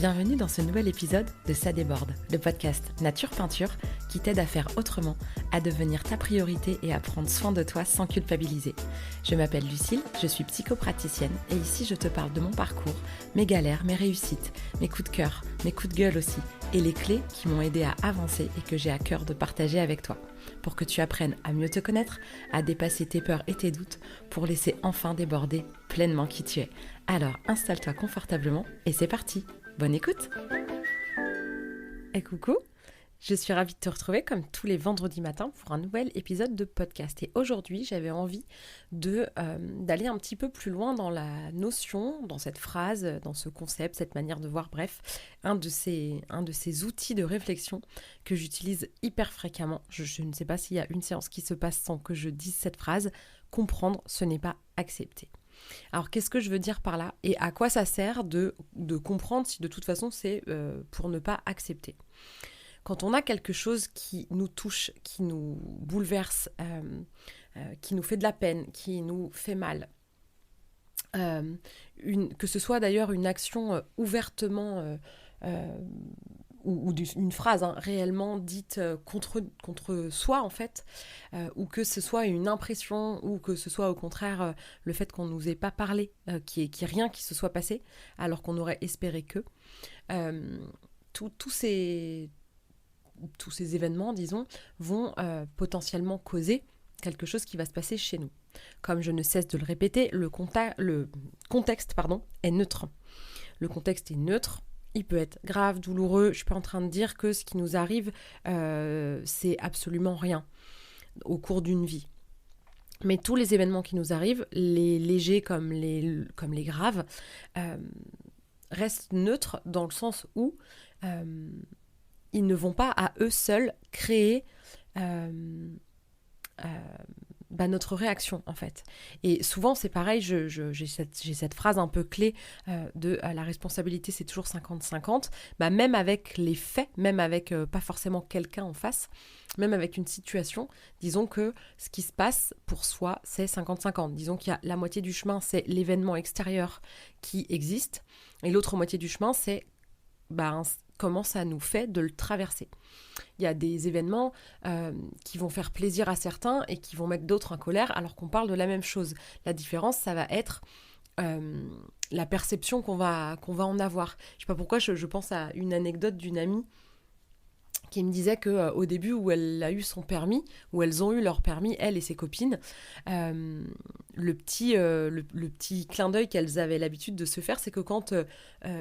Bienvenue dans ce nouvel épisode de Ça déborde, le podcast Nature Peinture qui t'aide à faire autrement, à devenir ta priorité et à prendre soin de toi sans culpabiliser. Je m'appelle Lucille, je suis psychopraticienne et ici je te parle de mon parcours, mes galères, mes réussites, mes coups de cœur, mes coups de gueule aussi et les clés qui m'ont aidé à avancer et que j'ai à cœur de partager avec toi. Pour que tu apprennes à mieux te connaître, à dépasser tes peurs et tes doutes, pour laisser enfin déborder pleinement qui tu es. Alors installe-toi confortablement et c'est parti. Bonne écoute. Et coucou, je suis ravie de te retrouver comme tous les vendredis matins pour un nouvel épisode de podcast. Et aujourd'hui, j'avais envie d'aller un petit peu plus loin dans la notion, dans cette phrase, dans ce concept, cette manière de voir, bref, un de ces outils de réflexion que j'utilise hyper fréquemment. Je ne sais pas s'il y a une séance qui se passe sans que je dise cette phrase. Comprendre, ce n'est pas accepter. Alors qu'est-ce que je veux dire par là et à quoi ça sert de comprendre si de toute façon c'est pour ne pas accepter. Quand on a quelque chose qui nous touche, qui nous bouleverse, qui nous fait de la peine, qui nous fait mal, que ce soit d'ailleurs une action ouvertement ou une phrase réellement dite contre soi en fait, ou que ce soit une impression, ou que ce soit au contraire le fait qu'on ne nous ait pas parlé, qu'il y ait rien qui se soit passé, alors qu'on aurait espéré que. Tous ces événements, disons, vont potentiellement causer quelque chose qui va se passer chez nous. Comme je ne cesse de le répéter, le contexte est neutre. Le contexte est neutre. Il peut être grave, douloureux. Je ne suis pas en train de dire que ce qui nous arrive, c'est absolument rien au cours d'une vie. Mais tous les événements qui nous arrivent, les légers comme les graves, restent neutres dans le sens où ils ne vont pas à eux seuls créer notre réaction en fait. Et souvent c'est pareil, j'ai cette phrase un peu clé de la responsabilité c'est toujours 50-50, même avec les faits, même avec pas forcément quelqu'un en face, même avec une situation, disons que ce qui se passe pour soi c'est 50-50. Disons qu'il y a la moitié du chemin c'est l'événement extérieur qui existe et l'autre moitié du chemin c'est comment ça nous fait de le traverser. Il y a des événements qui vont faire plaisir à certains et qui vont mettre d'autres en colère alors qu'on parle de la même chose. La différence, ça va être la perception qu'on va en avoir. Je sais pas pourquoi, je pense à une anecdote d'une amie qui me disait qu'au début où elle a eu son permis, où elles ont eu leur permis, elle et ses copines, le petit clin d'œil qu'elles avaient l'habitude de se faire, c'est que quand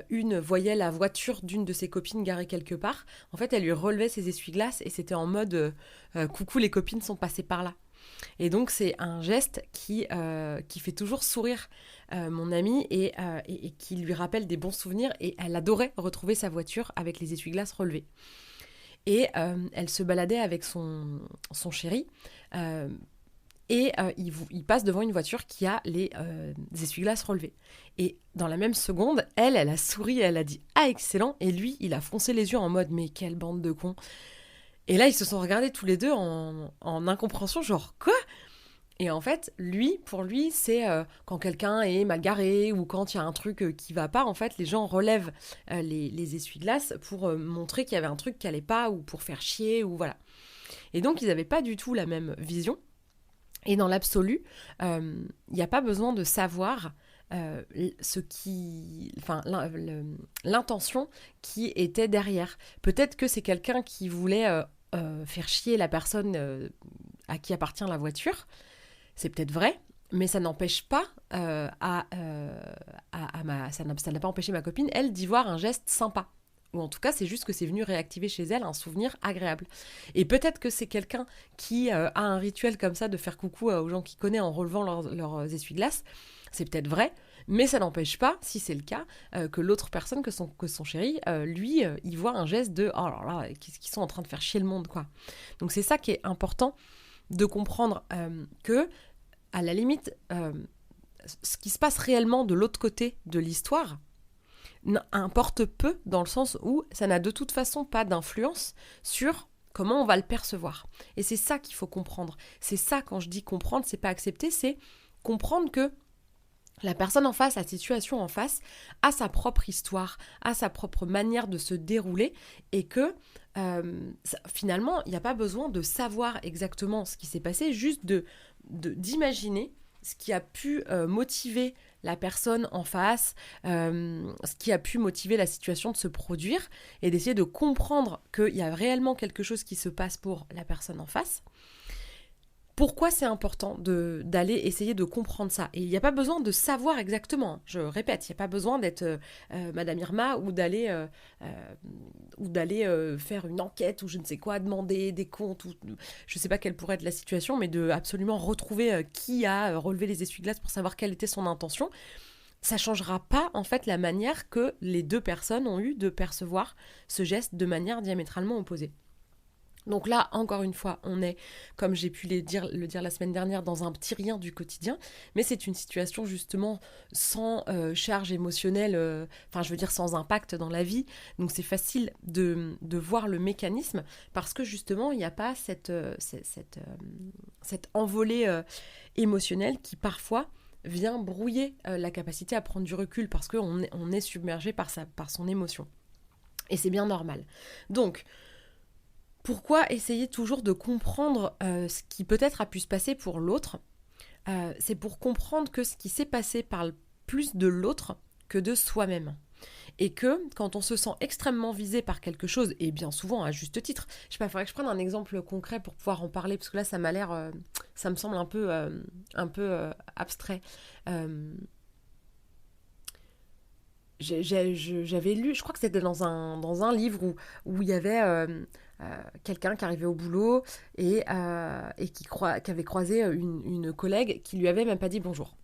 une voyait la voiture d'une de ses copines garée quelque part, en fait, elle lui relevait ses essuie-glaces et c'était en mode coucou, les copines sont passées par là. Et donc, c'est un geste qui fait toujours sourire mon amie et qui lui rappelle des bons souvenirs et elle adorait retrouver sa voiture avec les essuie-glaces relevés. Et elle se baladait avec son chéri et il passe devant une voiture qui a les essuie-glaces relevés. Et dans la même seconde, elle a souri, elle a dit « Ah, excellent !» Et lui, il a foncé les yeux en mode « Mais quelle bande de cons !» Et là, ils se sont regardés tous les deux en incompréhension, genre « Quoi ?» Et en fait, pour lui, c'est quand quelqu'un est mal garé ou quand il y a un truc qui va pas, en fait, les gens relèvent les essuie-glaces pour montrer qu'il y avait un truc qui allait pas ou pour faire chier ou voilà. Et donc, ils n'avaient pas du tout la même vision. Et dans l'absolu, il n'y a pas besoin de savoir l'intention qui était derrière. Peut-être que c'est quelqu'un qui voulait faire chier la personne à qui appartient la voiture. C'est peut-être vrai, mais ça n'empêche pas ça n'a pas empêché ma copine, elle, d'y voir un geste sympa. Ou en tout cas, c'est juste que c'est venu réactiver chez elle un souvenir agréable. Et peut-être que c'est quelqu'un qui a un rituel comme ça de faire coucou aux gens qu'il connaît en relevant leurs essuie-glaces. C'est peut-être vrai, mais ça n'empêche pas, si c'est le cas, que l'autre personne, que son chéri, lui, y voit un geste de « Oh là là, qu'est-ce qu'ils sont en train de faire chier le monde, quoi ». Donc c'est ça qui est important de comprendre que, à la limite, ce qui se passe réellement de l'autre côté de l'histoire importe peu dans le sens où ça n'a de toute façon pas d'influence sur comment on va le percevoir. Et c'est ça qu'il faut comprendre. C'est ça, quand je dis comprendre, c'est pas accepter, c'est comprendre que La personne en face, la situation en face, a sa propre histoire, a sa propre manière de se dérouler et que finalement, il n'y a pas besoin de savoir exactement ce qui s'est passé, juste d'imaginer ce qui a pu motiver la personne en face, ce qui a pu motiver la situation de se produire et d'essayer de comprendre qu'il y a réellement quelque chose qui se passe pour la personne en face. Pourquoi c'est important d'aller essayer de comprendre ça? Et il n'y a pas besoin de savoir exactement, je répète, il n'y a pas besoin d'être Madame Irma ou d'aller faire une enquête ou je ne sais quoi, demander des comptes, ou je ne sais pas quelle pourrait être la situation, mais de absolument retrouver qui a relevé les essuie-glaces pour savoir quelle était son intention. Ça ne changera pas en fait la manière que les deux personnes ont eu de percevoir ce geste de manière diamétralement opposée. Donc là, encore une fois, on est, comme j'ai pu le dire la semaine dernière, dans un petit rien du quotidien, mais c'est une situation justement sans charge émotionnelle, sans impact dans la vie. Donc c'est facile de voir le mécanisme parce que justement, il n'y a pas cette envolée émotionnelle qui parfois vient brouiller la capacité à prendre du recul parce qu'on est submergé par son émotion. Et c'est bien normal. Donc, pourquoi essayer toujours de comprendre ce qui peut-être a pu se passer pour l'autre? C'est pour comprendre que ce qui s'est passé parle plus de l'autre que de soi-même. Et que quand on se sent extrêmement visé par quelque chose, et bien souvent à juste titre, je sais pas, il faudrait que je prenne un exemple concret pour pouvoir en parler, parce que là ça m'a l'air, ça me semble un peu abstrait. J'avais lu, je crois que c'était dans un livre où il y avait quelqu'un qui arrivait au boulot et qui avait croisé une collègue qui lui avait même pas dit bonjour.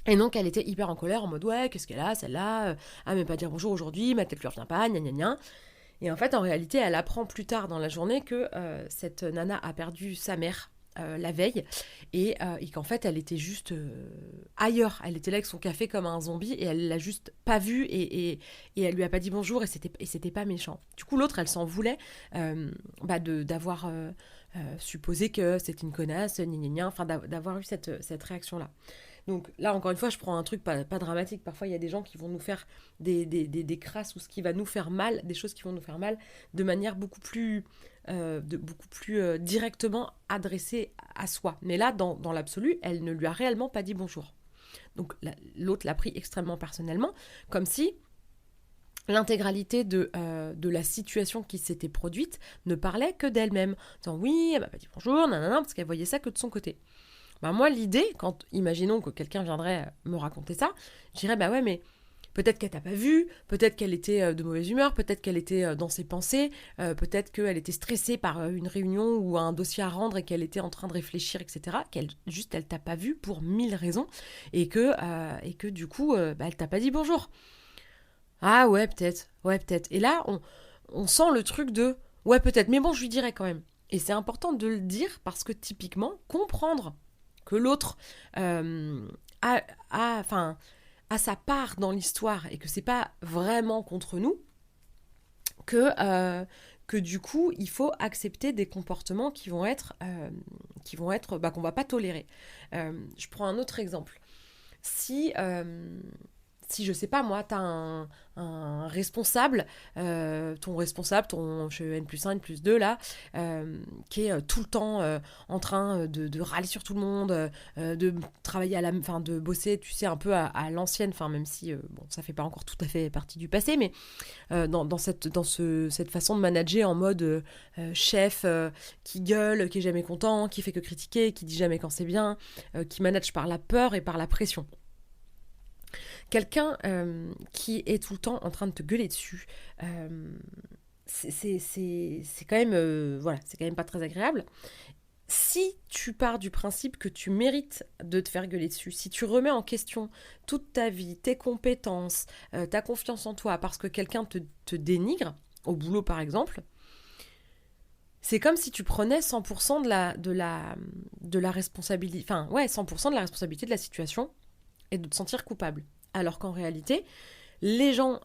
Et donc elle était hyper en colère en mode ouais, qu'est-ce qu'elle a celle-là, même pas dire bonjour aujourd'hui, ma tête lui revient pas, gna gna gna. Et en fait en réalité elle apprend plus tard dans la journée que cette nana a perdu sa mère la veille et qu'en fait elle était juste ailleurs, elle était là avec son café comme un zombie et elle l'a juste pas vu et elle lui a pas dit bonjour et c'était pas méchant. Du coup l'autre elle s'en voulait d'avoir supposé que c'était une connasse, gna gna gna, enfin d'avoir eu cette réaction là. Donc là, encore une fois, je prends un truc pas dramatique. Parfois, il y a des gens qui vont nous faire des crasses ou ce qui va nous faire mal, des choses qui vont nous faire mal, de manière beaucoup plus directement adressée à soi. Mais là, dans l'absolu, elle ne lui a réellement pas dit bonjour. Donc l'autre l'a pris extrêmement personnellement, comme si l'intégralité de la situation qui s'était produite ne parlait que d'elle-même. En disant oui, elle m'a pas dit bonjour, nanana, parce qu'elle voyait ça que de son côté. Bah moi, l'idée, imaginons que quelqu'un viendrait me raconter ça, je dirais, bah ouais, mais peut-être qu'elle t'a pas vu, peut-être qu'elle était de mauvaise humeur, peut-être qu'elle était dans ses pensées, peut-être qu'elle était stressée par une réunion ou un dossier à rendre et qu'elle était en train de réfléchir, etc. Elle t'a pas vu pour 1000 raisons et que du coup, elle t'a pas dit bonjour. Ah ouais, peut-être. Et là, on sent le truc de ouais, peut-être, mais bon, je lui dirai quand même. Et c'est important de le dire parce que typiquement, comprendre que l'autre a sa part dans l'histoire et que c'est pas vraiment contre nous, que du coup, il faut accepter des comportements qui vont être qu'on va pas tolérer. Je prends un autre exemple. Si je sais pas moi, t'as un responsable, ton responsable, chez N+1, N+2 là, qui est tout le temps en train de râler sur tout le monde, de travailler de bosser, tu sais, un peu à l'ancienne, même si ça fait pas encore tout à fait partie du passé, mais dans cette façon de manager en mode chef qui gueule, qui est jamais content, qui fait que critiquer, qui dit jamais quand c'est bien, qui manage par la peur et par la pression. Quelqu'un qui est tout le temps en train de te gueuler dessus, c'est quand même, c'est quand même pas très agréable. Si tu pars du principe que tu mérites de te faire gueuler dessus, si tu remets en question toute ta vie, tes compétences, ta confiance en toi, parce que quelqu'un te dénigre, au boulot par exemple, c'est comme si tu prenais 100% de la responsabilité, 100% de la responsabilité de la situation et de te sentir coupable. Alors qu'en réalité, les gens,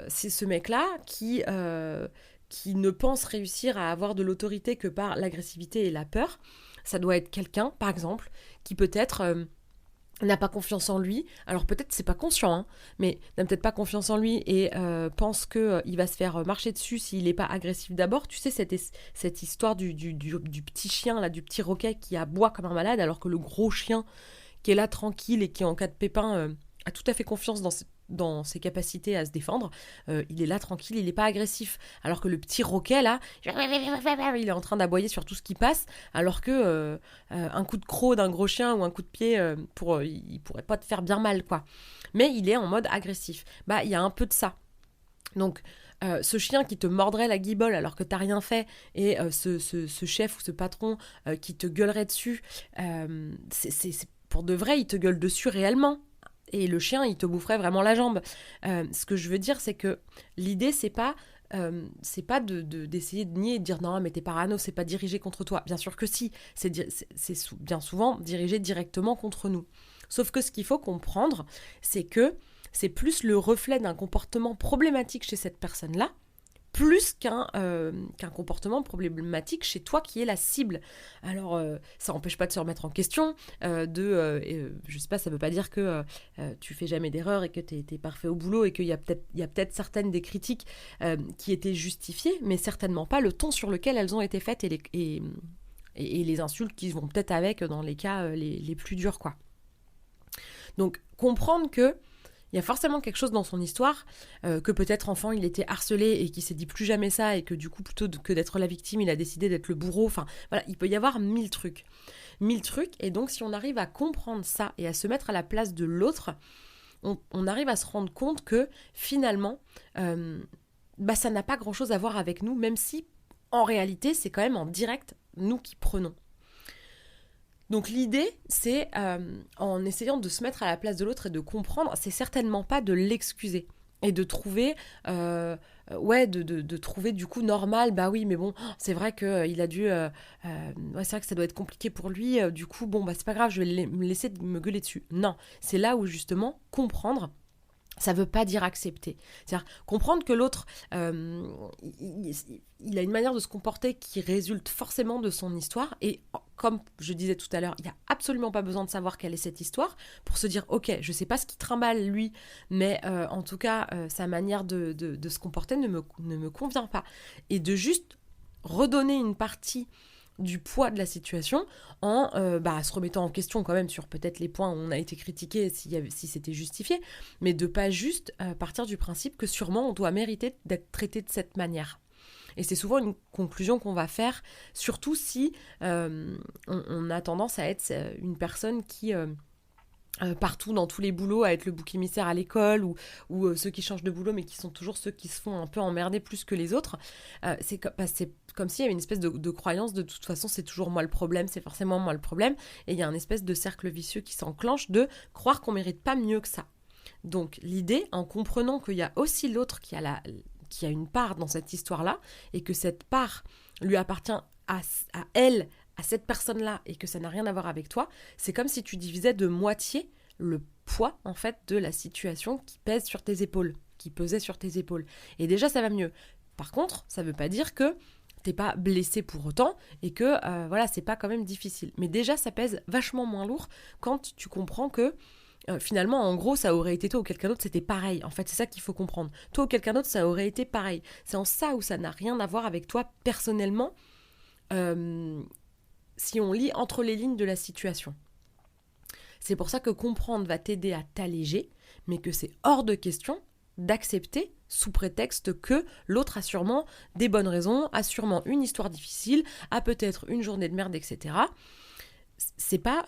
c'est ce mec-là qui ne pense réussir à avoir de l'autorité que par l'agressivité et la peur. Ça doit être quelqu'un, par exemple, qui peut-être n'a pas confiance en lui, alors peut-être c'est pas conscient, hein, mais n'a peut-être pas confiance en lui et pense qu'il va se faire marcher dessus s'il n'est pas agressif d'abord. Tu sais, cette histoire du petit chien, là, du petit Roquet qui aboie comme un malade, alors que le gros chien qui est là tranquille et qui en cas de pépin a tout à fait confiance dans ses capacités à se défendre, il est là tranquille, il n'est pas agressif. Alors que le petit Roquet, là, il est en train d'aboyer sur tout ce qui passe, alors que un coup de croc d'un gros chien ou un coup de pied, il pourrait pas te faire bien mal, quoi. Mais il est en mode agressif. Bah, il y a un peu de ça. Donc, ce chien qui te mordrait la guibole alors que t'as rien fait, et ce chef ou ce patron qui te gueulerait dessus, c'est pour de vrai, il te gueule dessus réellement. Et le chien, il te boufferait vraiment la jambe. Ce que je veux dire, c'est que l'idée, c'est pas d'essayer de nier et de dire non, mais t'es parano, c'est pas dirigé contre toi. Bien sûr que si, c'est bien souvent dirigé directement contre nous. Sauf que ce qu'il faut comprendre, c'est que c'est plus le reflet d'un comportement problématique chez cette personne-là, plus qu'un comportement problématique chez toi qui est la cible. Alors, ça n'empêche pas de se remettre en question, je sais pas, ça veut pas dire que tu fais jamais d'erreur et que t'es parfait au boulot et qu'il y a peut-être certaines des critiques qui étaient justifiées, mais certainement pas le ton sur lequel elles ont été faites et les insultes qui vont peut-être avec dans les cas les plus durs, quoi. Donc, comprendre que il y a forcément quelque chose dans son histoire, que peut-être enfant il était harcelé et qu'il s'est dit plus jamais ça et que du coup plutôt que d'être la victime il a décidé d'être le bourreau, enfin voilà, il peut y avoir mille trucs, et donc si on arrive à comprendre ça et à se mettre à la place de l'autre, on arrive à se rendre compte que finalement ça n'a pas grand chose à voir avec nous, même si en réalité c'est quand même en direct nous qui prenons. Donc l'idée, c'est, en essayant de se mettre à la place de l'autre et de comprendre, c'est certainement pas de l'excuser et de trouver, de trouver du coup normal, bah oui, mais bon, c'est vrai qu'il a dû, c'est vrai que ça doit être compliqué pour lui, du coup, bon, bah c'est pas grave, je vais me laisser me gueuler dessus. Non, c'est là où justement, comprendre, ça veut pas dire accepter. C'est-à-dire comprendre que l'autre, il a une manière de se comporter qui résulte forcément de son histoire. Et comme je disais tout à l'heure, il n'y a absolument pas besoin de savoir quelle est cette histoire pour se dire, ok, je sais pas ce qui trimballe lui, mais en tout cas, sa manière de se comporter ne me convient pas. Et de juste redonner une partie du poids de la situation en se remettant en question quand même sur peut-être les points où on a été critiqué si c'était justifié, mais de pas juste partir du principe que sûrement on doit mériter d'être traité de cette manière. Et c'est souvent une conclusion qu'on va faire, surtout si on a tendance à être une personne qui partout dans tous les boulots à être le bouc émissaire à l'école ou ceux qui changent de boulot mais qui sont toujours ceux qui se font un peu emmerder plus que les autres, c'est comme s'il y avait une espèce de croyance de toute façon c'est toujours moi le problème, c'est forcément moi le problème, et il y a un espèce de cercle vicieux qui s'enclenche de croire qu'on mérite pas mieux que ça. Donc l'idée, en comprenant qu'il y a aussi l'autre qui a une part dans cette histoire-là et que cette part lui appartient à elle, à cette personne-là, et que ça n'a rien à voir avec toi, c'est comme si tu divisais de moitié le poids, en fait, de la situation qui pèse sur tes épaules, qui pesait sur tes épaules. Et déjà, ça va mieux. Par contre, ça veut pas dire que t'es pas blessé pour autant et que, c'est pas quand même difficile. Mais déjà, ça pèse vachement moins lourd quand tu comprends que finalement, en gros, ça aurait été toi ou quelqu'un d'autre, c'était pareil. En fait, c'est ça qu'il faut comprendre. Toi ou quelqu'un d'autre, ça aurait été pareil. C'est en ça où ça n'a rien à voir avec toi personnellement, si on lit entre les lignes de la situation. C'est pour ça que comprendre va t'aider à t'alléger, mais que c'est hors de question d'accepter sous prétexte que l'autre a sûrement des bonnes raisons, a sûrement une histoire difficile, a peut-être une journée de merde, etc. C'est pas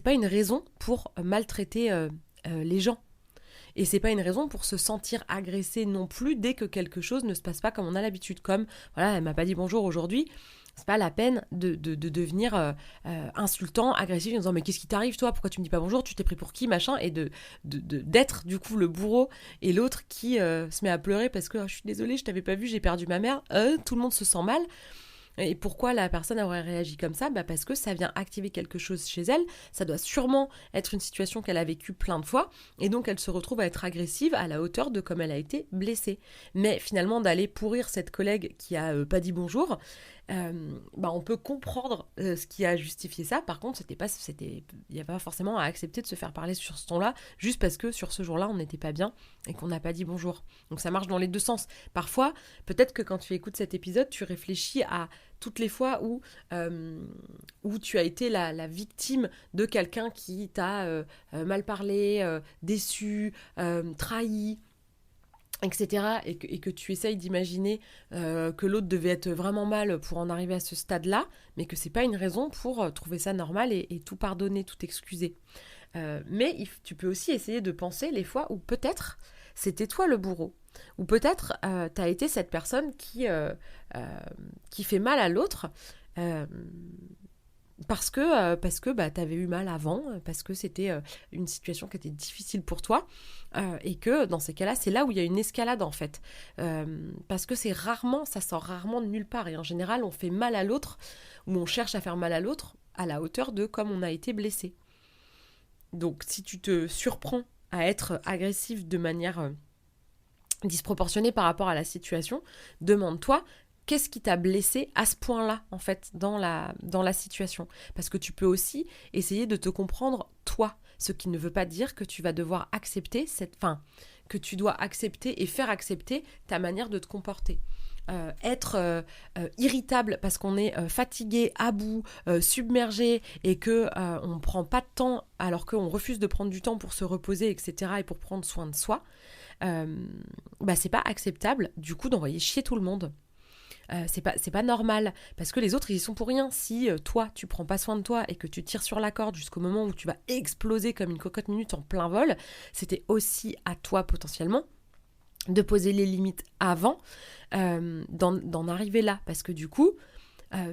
une raison pour maltraiter les gens. Et c'est pas une raison pour se sentir agressé non plus dès que quelque chose ne se passe pas comme on a l'habitude. Comme, voilà, elle m'a pas dit bonjour aujourd'hui, c'est pas la peine de devenir insultant, agressif, en disant mais qu'est-ce qui t'arrive toi, pourquoi tu me dis pas bonjour, tu t'es pris pour qui, machin, et d'être du coup le bourreau et l'autre qui se met à pleurer parce que je suis désolée, je t'avais pas vu, j'ai perdu ma mère, tout le monde se sent mal. Et pourquoi la personne aurait réagi comme ça ? Parce que ça vient activer quelque chose chez elle, ça doit sûrement être une situation qu'elle a vécue plein de fois, et donc elle se retrouve à être agressive à la hauteur de comme elle a été blessée. Mais finalement, d'aller pourrir cette collègue qui a pas dit bonjour, on peut comprendre ce qui a justifié ça. Par contre, il n'y a pas forcément à accepter de se faire parler sur ce ton-là, juste parce que sur ce jour-là, on n'était pas bien et qu'on n'a pas dit bonjour. Donc ça marche dans les deux sens. Parfois, peut-être que quand tu écoutes cet épisode, tu réfléchis à toutes les fois où tu as été la victime de quelqu'un qui t'a mal parlé, déçu, trahi, etc. Et que tu essayes d'imaginer que l'autre devait être vraiment mal pour en arriver à ce stade-là, mais que c'est pas une raison pour trouver ça normal et tout pardonner, tout excuser. Mais tu peux aussi essayer de penser les fois où peut-être c'était toi le bourreau, ou peut-être t'as été cette personne qui fait mal à l'autre, parce que t'avais eu mal avant, parce que c'était une situation qui était difficile pour toi, et que dans ces cas-là, c'est là où il y a une escalade en fait. Parce que ça sort rarement de nulle part, et en général, on fait mal à l'autre, ou on cherche à faire mal à l'autre, à la hauteur de comme on a été blessé. Donc si tu te surprends à être agressif de manière disproportionnée par rapport à la situation, demande-toi qu'est-ce qui t'a blessé à ce point-là, en fait, dans la situation. Parce que tu peux aussi essayer de te comprendre toi, ce qui ne veut pas dire que tu vas devoir accepter que tu dois accepter et faire accepter ta manière de te comporter. Être irritable parce qu'on est fatigué, à bout, submergé et que on prend pas de temps alors qu'on refuse de prendre du temps pour se reposer, etc. et pour prendre soin de soi, c'est pas acceptable du coup d'envoyer chier tout le monde. C'est pas normal, parce que les autres ils y sont pour rien. Si toi tu prends pas soin de toi et que tu tires sur la corde jusqu'au moment où tu vas exploser comme une cocotte minute en plein vol, c'était aussi à toi potentiellement de poser les limites avant d'en arriver là, parce que du coup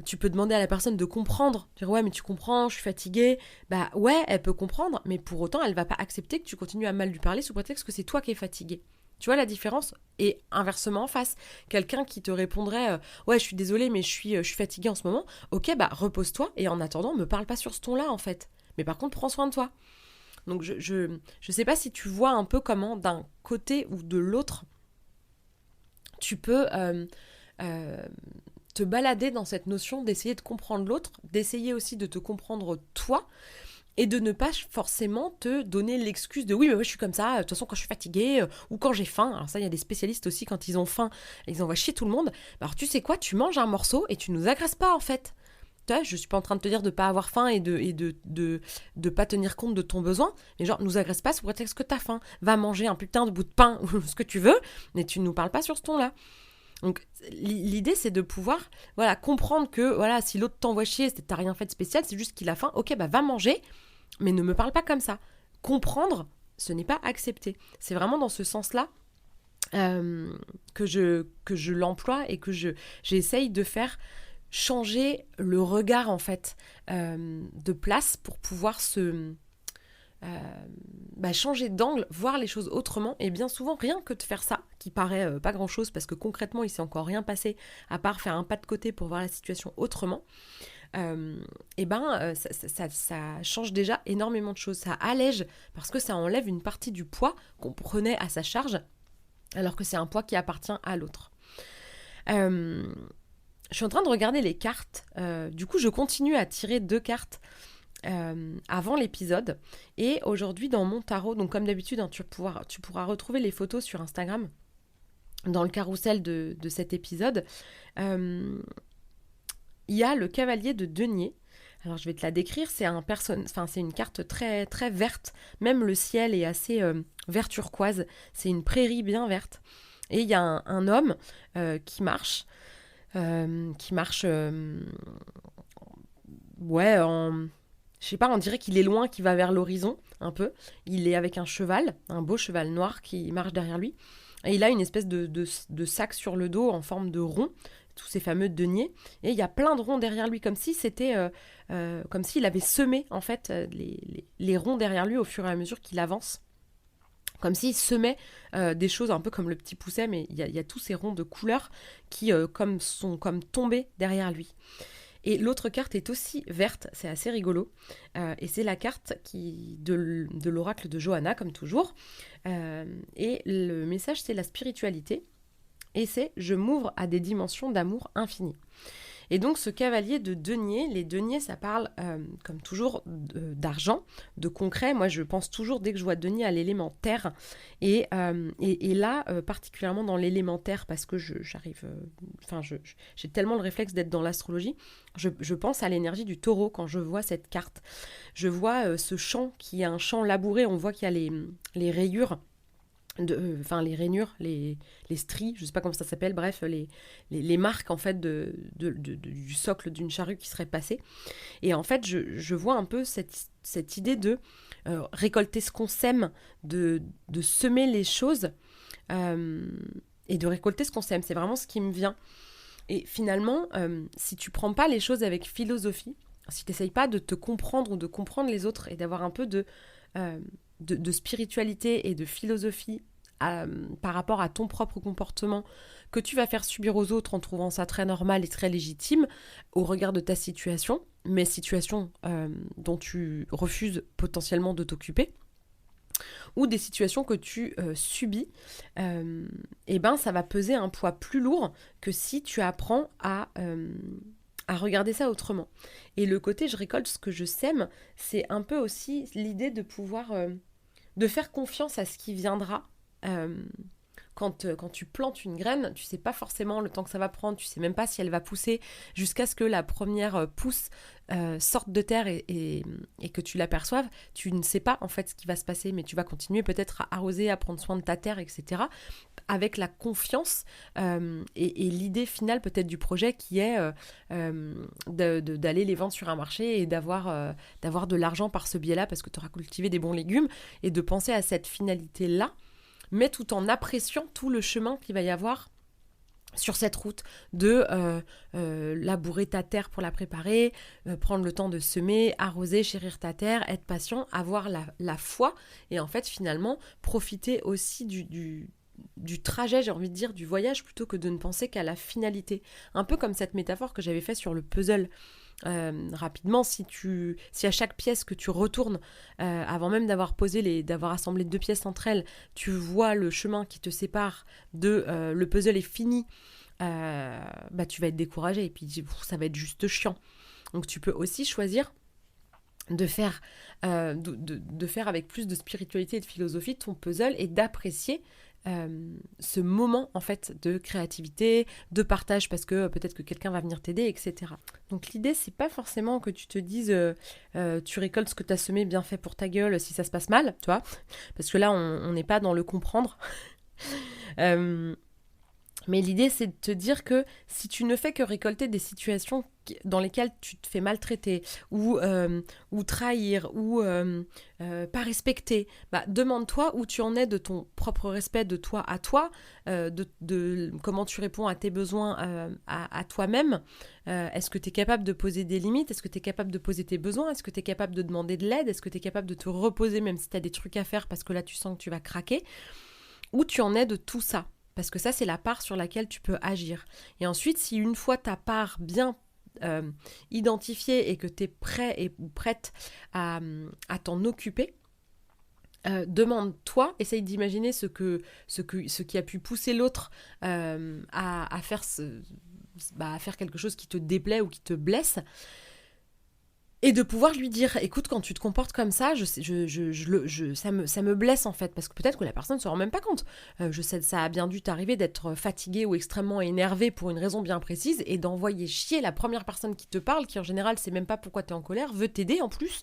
tu peux demander à la personne de comprendre, dire ouais mais tu comprends, je suis fatiguée, bah ouais elle peut comprendre, mais pour autant elle va pas accepter que tu continues à mal lui parler sous prétexte que c'est toi qui es fatiguée. Tu vois la différence? Et inversement en face, quelqu'un qui te répondrait ouais je suis désolée mais je suis fatiguée en ce moment, ok bah repose-toi et en attendant me parle pas sur ce ton là en fait, mais par contre prends soin de toi. Donc je sais pas si tu vois un peu comment d'un côté ou de l'autre tu peux te balader dans cette notion d'essayer de comprendre l'autre, d'essayer aussi de te comprendre toi, et de ne pas forcément te donner l'excuse de oui mais moi je suis comme ça, de toute façon quand je suis fatiguée ou quand j'ai faim. Alors ça il y a des spécialistes aussi, quand ils ont faim ils envoient chier tout le monde. Alors tu sais quoi, tu manges un morceau et tu nous agresses pas en fait. Tu vois, je suis pas en train de te dire de pas avoir faim et de pas tenir compte de ton besoin, mais genre nous agresse pas sous prétexte que t'as faim. Va manger un putain de bout de pain ou ce que tu veux, mais tu nous parles pas sur ce ton là. Donc l'idée c'est de pouvoir comprendre que si l'autre t'envoie chier, c'est que t'as rien fait de spécial, c'est juste qu'il a faim, ok bah va manger, mais ne me parle pas comme ça. Comprendre, ce n'est pas accepter. C'est vraiment dans ce sens-là que je l'emploie et que j'essaye de faire changer le regard en fait de place pour pouvoir changer d'angle, voir les choses autrement. Et bien souvent rien que de faire ça, qui paraît pas grand chose parce que concrètement il s'est encore rien passé à part faire un pas de côté pour voir la situation autrement, ça change déjà énormément de choses. Ça allège parce que ça enlève une partie du poids qu'on prenait à sa charge alors que c'est un poids qui appartient à l'autre. Je suis en train de regarder les cartes, du coup je continue à tirer 2 cartes avant l'épisode, et aujourd'hui dans mon tarot, donc comme d'habitude tu pourras retrouver les photos sur Instagram dans le carrousel de cet épisode. Il y a le cavalier de denier. Alors je vais te la décrire, c'est une carte très, très verte, même le ciel est assez vert turquoise, c'est une prairie bien verte, et il y a un homme qui marche, je sais pas, on dirait qu'il est loin, qu'il va vers l'horizon, un peu. Il est avec un cheval, un beau cheval noir qui marche derrière lui. Et il a une espèce de sac sur le dos en forme de rond, tous ces fameux deniers. Et il y a plein de ronds derrière lui, comme si c'était, comme s'il avait semé, en fait, les ronds derrière lui au fur et à mesure qu'il avance. Comme s'il semait des choses un peu comme le petit pousset, mais il y a tous ces ronds de couleurs qui sont comme tombés derrière lui. Et l'autre carte est aussi verte, c'est assez rigolo, et c'est la carte de l'oracle de Johanna, comme toujours, et le message c'est la spiritualité, et c'est « je m'ouvre à des dimensions d'amour infini ». Et donc ce cavalier de denier, les deniers, ça parle, comme toujours, d'argent, de concret. Moi, je pense toujours, dès que je vois denier, à l'élément terre. Et là, particulièrement dans l'élément terre, parce que j'ai tellement le réflexe d'être dans l'astrologie, je pense à l'énergie du taureau quand je vois cette carte. Je vois ce champ qui est un champ labouré, on voit qu'il y a les rayures, les rainures, les stries, je sais pas comment ça s'appelle, bref, les marques en fait du socle d'une charrue qui serait passée. Et en fait, je vois un peu cette idée de récolter ce qu'on sème, de semer les choses et de récolter ce qu'on sème. C'est vraiment ce qui me vient. Et finalement, si tu prends pas les choses avec philosophie, si tu n'essayes pas de te comprendre ou de comprendre les autres et d'avoir un peu de spiritualité et de philosophie par rapport à ton propre comportement que tu vas faire subir aux autres en trouvant ça très normal et très légitime au regard de ta situation, mais situation dont tu refuses potentiellement de t'occuper, ou des situations que tu subis, et ben ça va peser un poids plus lourd que si tu apprends à regarder ça autrement. Et le côté je récolte ce que je sème, c'est un peu aussi l'idée de pouvoir de faire confiance à ce qui viendra. Quand tu plantes une graine, tu sais pas forcément le temps que ça va prendre, tu sais même pas si elle va pousser jusqu'à ce que la première pousse sorte de terre et que tu l'aperçoives. Tu ne sais pas en fait ce qui va se passer, mais tu vas continuer peut-être à arroser, à prendre soin de ta terre, etc. avec la confiance et l'idée finale peut-être du projet qui est d'aller les vendre sur un marché et d'avoir de l'argent par ce biais-là parce que tu auras cultivé des bons légumes et de penser à cette finalité-là, mais tout en appréciant tout le chemin qu'il va y avoir sur cette route de labourer ta terre pour la préparer, prendre le temps de semer, arroser, chérir ta terre, être patient, avoir la foi et en fait finalement profiter aussi du trajet, j'ai envie de dire, du voyage plutôt que de ne penser qu'à la finalité. Un peu comme cette métaphore que j'avais faite sur le puzzle. Rapidement, si à chaque pièce que tu retournes avant même d'avoir assemblé 2 pièces entre elles, tu vois le chemin qui te sépare de le puzzle est fini, tu vas être découragé et puis ça va être juste chiant. Donc tu peux aussi choisir de faire avec plus de spiritualité et de philosophie ton puzzle et d'apprécier ce moment en fait de créativité, de partage parce que peut-être que quelqu'un va venir t'aider, etc. Donc l'idée c'est pas forcément que tu te dises tu récoltes ce que t'as semé, bien fait pour ta gueule si ça se passe mal, tu vois, parce que là on n'est pas dans le comprendre. Mais l'idée, c'est de te dire que si tu ne fais que récolter des situations dans lesquelles tu te fais maltraiter ou trahir ou pas respecter, demande-toi où tu en es de ton propre respect de toi à toi, de comment tu réponds à tes besoins à toi-même. Est-ce que tu es capable de poser des limites? Est-ce que tu es capable de poser tes besoins? Est-ce que tu es capable de demander de l'aide? Est-ce que tu es capable de te reposer même si tu as des trucs à faire parce que là, tu sens que tu vas craquer? Où tu en es de tout ça? Parce que ça, c'est la part sur laquelle tu peux agir. Et ensuite, si une fois ta part bien identifiée et que tu es prêt ou prête à t'en occuper, demande-toi, essaye d'imaginer ce qui a pu pousser l'autre à faire à faire quelque chose qui te déplaît ou qui te blesse. Et de pouvoir lui dire, écoute, quand tu te comportes comme ça, ça me blesse en fait, parce que peut-être que la personne ne se rend même pas compte. Je sais, ça a bien dû t'arriver d'être fatigué ou extrêmement énervé pour une raison bien précise et d'envoyer chier la première personne qui te parle, qui en général sait même pas pourquoi tu es en colère, veut t'aider en plus,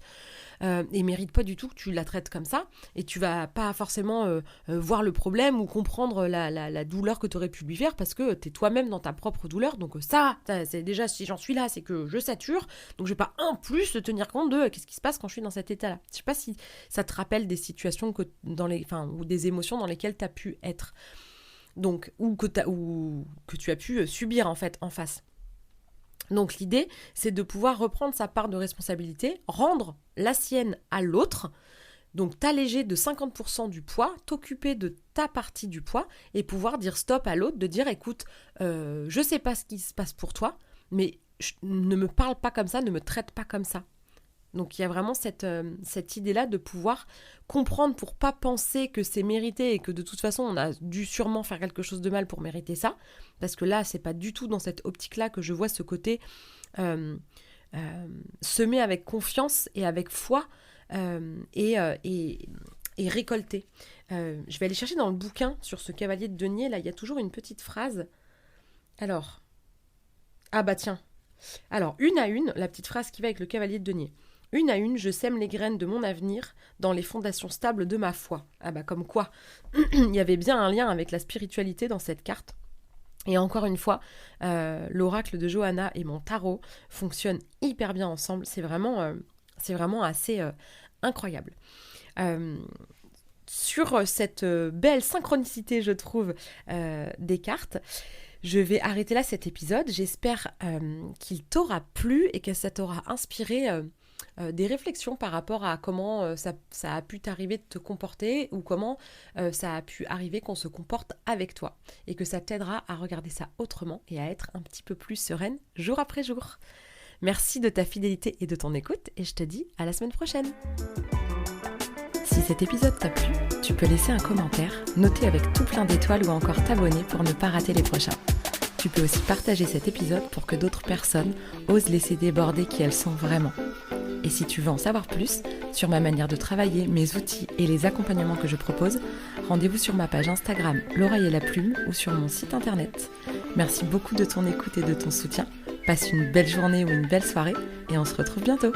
et mérite pas du tout que tu la traites comme ça, et tu vas pas forcément voir le problème ou comprendre la douleur que tu aurais pu lui faire parce que tu es toi-même dans ta propre douleur. Donc ça, c'est déjà, si j'en suis là, c'est que je sature, donc je vais pas en plus de tenir compte de qu'est-ce qui se passe quand je suis dans cet état-là. Je sais pas si ça te rappelle des situations ou des émotions dans lesquelles tu as pu être, donc ou que tu as pu subir en fait en face. Donc l'idée, c'est de pouvoir reprendre sa part de responsabilité, rendre la sienne à l'autre, donc t'alléger de 50% du poids, t'occuper de ta partie du poids et pouvoir dire stop à l'autre, de dire écoute, je sais pas ce qui se passe pour toi, mais ne me parle pas comme ça, ne me traite pas comme ça. Donc il y a vraiment cette idée-là de pouvoir comprendre pour pas penser que c'est mérité et que de toute façon on a dû sûrement faire quelque chose de mal pour mériter ça, parce que là c'est pas du tout dans cette optique-là que je vois ce côté semer avec confiance et avec foi et récolter. Je vais aller chercher dans le bouquin sur ce cavalier de denier, là il y a toujours une petite phrase. Alors, ah bah tiens, alors une à une, la petite phrase qui va avec le cavalier de denier. Une à une, je sème les graines de mon avenir dans les fondations stables de ma foi. Ah bah comme quoi, il y avait bien un lien avec la spiritualité dans cette carte. Et encore une fois, l'oracle de Johanna et mon tarot fonctionnent hyper bien ensemble. C'est vraiment assez incroyable. Sur cette belle synchronicité, je trouve, des cartes, je vais arrêter là cet épisode. J'espère qu'il t'aura plu et que ça t'aura inspiré des réflexions par rapport à comment ça a pu t'arriver de te comporter ou comment ça a pu arriver qu'on se comporte avec toi. Et que ça t'aidera à regarder ça autrement et à être un petit peu plus sereine jour après jour. Merci de ta fidélité et de ton écoute et je te dis à la semaine prochaine. Si cet épisode t'a plu, tu peux laisser un commentaire, noter avec tout plein d'étoiles ou encore t'abonner pour ne pas rater les prochains. Tu peux aussi partager cet épisode pour que d'autres personnes osent laisser déborder qui elles sont vraiment. Et si tu veux en savoir plus sur ma manière de travailler, mes outils et les accompagnements que je propose, rendez-vous sur ma page Instagram L'Oreille et la Plume ou sur mon site internet. Merci beaucoup de ton écoute et de ton soutien. Passe une belle journée ou une belle soirée et on se retrouve bientôt.